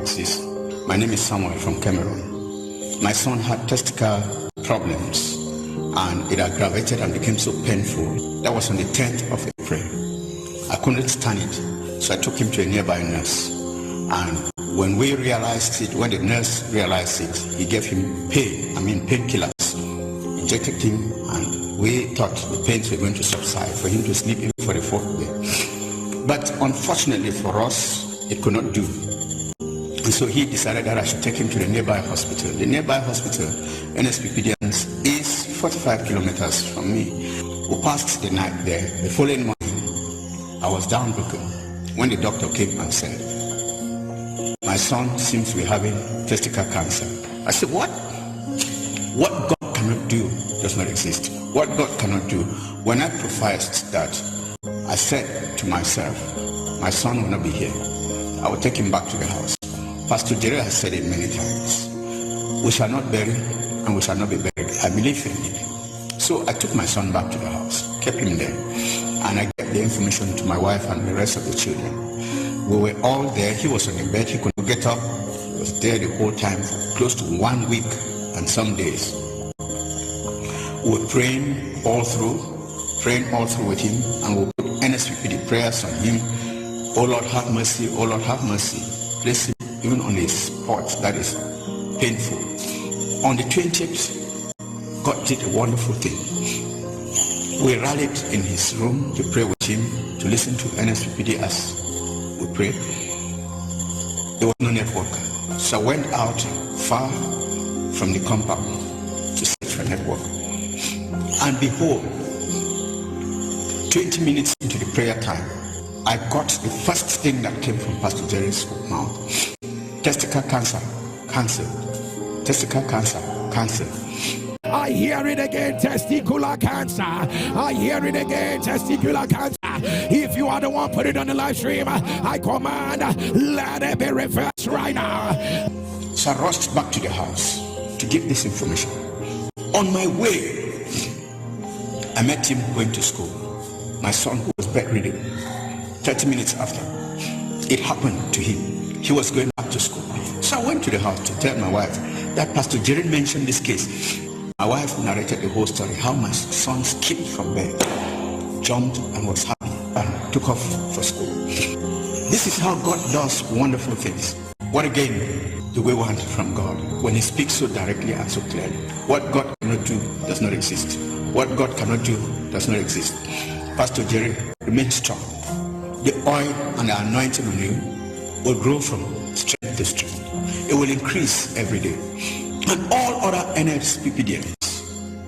My name is Samuel from Cameroon. My son had testicular problems and it aggravated and became so painful. That was on the 10th of April. I couldn't stand it, so I took him to a nearby nurse. And when the nurse realized it, he gave him painkillers, injected him, and we thought the pains were going to subside for him to sleep even for the 4th day. But unfortunately for us, it could not do. And so he decided that I should take him to the nearby hospital. The nearby hospital, NSPPD, is 45 kilometers from me. We passed the night there. The following morning, I was downtrodden when the doctor came and said, "My son seems to be having testicular cancer." I said, "What? What God cannot do does not exist. What God cannot do." When I professed that, I said to myself, my son will not be here. I will take him back to the house. Pastor Jerry has said it many times. We shall not bury and we shall not be buried. I believe in it. So I took my son back to the house, kept him there, and I gave the information to my wife and the rest of the children. We were all there. He was on the bed. He could not get up. He was there the whole time, close to 1 week and some days. We were praying all through with him, and we put NSPPD prayers on him. "Oh Lord, have mercy. Oh Lord, have mercy." Place him even on a spot that is painful. On the 20th, God did a wonderful thing. We rallied in his room to pray with him, to listen to NSPPD as we prayed. There was no network. So I went out far from the compound to search for a network. And behold, 20 minutes into the prayer time, I got the first thing that came from Pastor Jerry's mouth. Testicular cancer, cancer. Testicular cancer, cancer. I hear it again, testicular cancer. I hear it again, testicular cancer. If you are the one, put it on the live stream. I command, let it be reversed right now. So I rushed back to the house to give this information. On my way, I met him going to school. My son, who was bedridden. 30 minutes after, it happened to him. He was going back to school. So I went to the house to tell my wife that Pastor Jerry mentioned this case. My wife narrated the whole story, how my son skipped from bed, jumped and was happy and took off for school. This is how God does wonderful things. What again do we want from God when he speaks so directly and so clearly? What God cannot do does not exist. What God cannot do does not exist. Pastor Jerry remains strong. The oil and the anointing on you will grow from strength to strength. It will increase every day. And all other NSPPDians,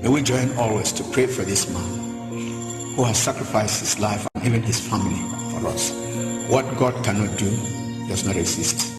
may we join always to pray for this man who has sacrificed his life and even his family for us. What God cannot do does not exist.